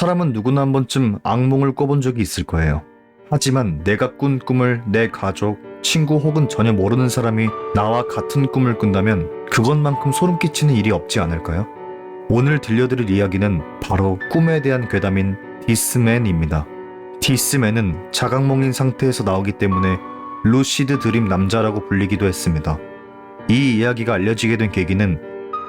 사람은 누구나 한 번쯤 악몽을 꿔본 적이 있을 거예요. 하지만 내가 꾼 꿈을 내 가족, 친구 혹은 전혀 모르는 사람이 나와 같은 꿈을 꾼다면 그것만큼 소름 끼치는 일이 없지 않을까요? 오늘 들려드릴 이야기는 바로 꿈에 대한 괴담인 디스맨입니다. 디스맨은 자각몽인 상태에서 나오기 때문에 루시드 드림 남자라고 불리기도 했습니다. 이 이야기가 알려지게 된 계기는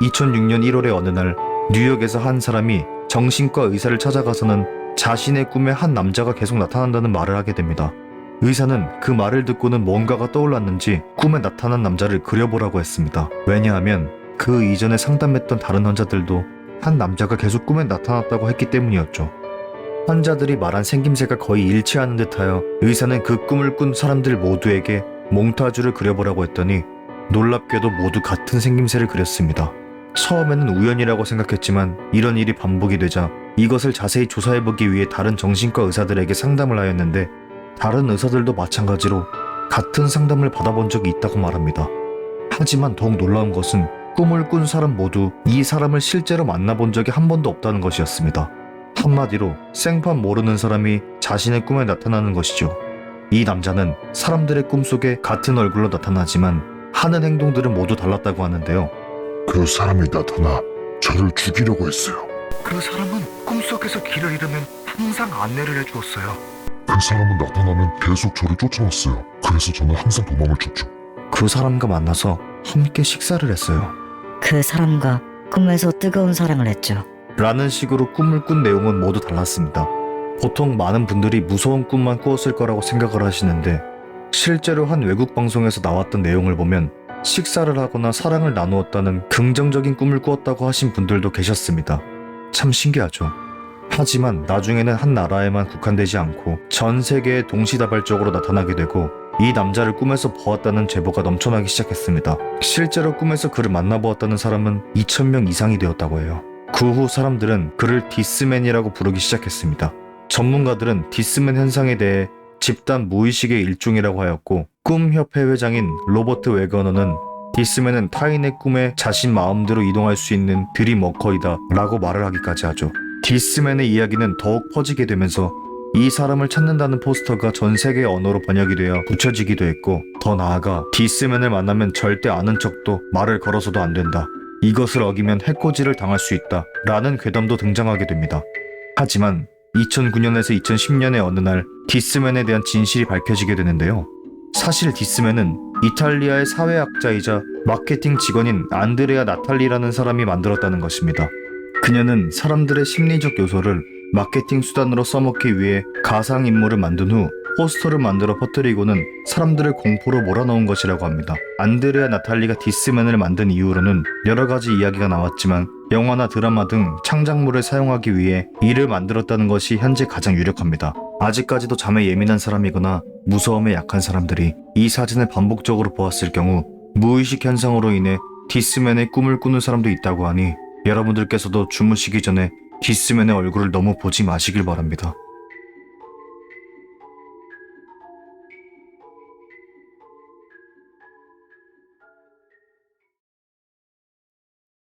2006년 1월의 어느 날 뉴욕에서 한 사람이 정신과 의사를 찾아가서는 자신의 꿈에 한 남자가 계속 나타난다는 말을 하게 됩니다. 의사는 그 말을 듣고는 뭔가가 떠올랐는지 꿈에 나타난 남자를 그려보라고 했습니다. 왜냐하면 그 이전에 상담했던 다른 환자들도 한 남자가 계속 꿈에 나타났다고 했기 때문이었죠. 환자들이 말한 생김새가 거의 일치하는 듯하여 의사는 그 꿈을 꾼 사람들 모두에게 몽타주를 그려보라고 했더니 놀랍게도 모두 같은 생김새를 그렸습니다. 처음에는 우연이라고 생각했지만 이런 일이 반복이 되자 이것을 자세히 조사해보기 위해 다른 정신과 의사들에게 상담을 하였는데 다른 의사들도 마찬가지로 같은 상담을 받아본 적이 있다고 말합니다. 하지만 더욱 놀라운 것은 꿈을 꾼 사람 모두 이 사람을 실제로 만나본 적이 한 번도 없다는 것이었습니다. 한마디로 생판 모르는 사람이 자신의 꿈에 나타나는 것이죠. 이 남자는 사람들의 꿈속에 같은 얼굴로 나타나지만 하는 행동들은 모두 달랐다고 하는데요. 그 사람이 나타나 저를 죽이려고 했어요. 그 사람은 꿈속에서 길을 잃으면 항상 안내를 해주었어요. 그 사람은 나타나면 계속 저를 쫓아왔어요. 그래서 저는 항상 도망을 쳤죠. 그 사람과 만나서 함께 식사를 했어요. 그 사람과 꿈에서 뜨거운 사랑을 했죠. 라는 식으로 꿈을 꾼 내용은 모두 달랐습니다. 보통 많은 분들이 무서운 꿈만 꾸었을 거라고 생각을 하시는데 실제로 한 외국 방송에서 나왔던 내용을 보면 식사를 하거나 사랑을 나누었다는 긍정적인 꿈을 꾸었다고 하신 분들도 계셨습니다. 참 신기하죠. 하지만 나중에는 한 나라에만 국한되지 않고 전 세계에 동시다발적으로 나타나게 되고 이 남자를 꿈에서 보았다는 제보가 넘쳐나기 시작했습니다. 실제로 꿈에서 그를 만나보았다는 사람은 2,000명 이상이 되었다고 해요. 그 후 사람들은 그를 디스맨이라고 부르기 시작했습니다. 전문가들은 디스맨 현상에 대해 집단 무의식의 일종이라고 하였고 꿈협회 회장인 로버트 웨거너는 디스맨은 타인의 꿈에 자신 마음대로 이동할 수 있는 드림워커이다 라고 말을 하기까지 하죠. 디스맨의 이야기는 더욱 퍼지게 되면서 이 사람을 찾는다는 포스터가 전 세계 언어로 번역이 되어 붙여지기도 했고 더 나아가 디스맨을 만나면 절대 아는 척도 말을 걸어서도 안 된다. 이것을 어기면 해코지를 당할 수 있다 라는 괴담도 등장하게 됩니다. 하지만 2009년에서 2010년의 어느 날 디스맨에 대한 진실이 밝혀지게 되는데요. 사실 디스맨은 이탈리아의 사회학자이자 마케팅 직원인 안드레아 나탈리라는 사람이 만들었다는 것입니다. 그녀는 사람들의 심리적 요소를 마케팅 수단으로 써먹기 위해 가상인물을 만든 후 포스터를 만들어 퍼뜨리고는 사람들을 공포로 몰아넣은 것이라고 합니다. 안드레아 나탈리가 디스맨을 만든 이후로는 여러 가지 이야기가 나왔지만 영화나 드라마 등 창작물을 사용하기 위해 이를 만들었다는 것이 현재 가장 유력합니다. 아직까지도 잠에 예민한 사람이거나 무서움에 약한 사람들이 이 사진을 반복적으로 보았을 경우 무의식 현상으로 인해 디스맨의 꿈을 꾸는 사람도 있다고 하니 여러분들께서도 주무시기 전에 디스맨의 얼굴을 너무 보지 마시길 바랍니다.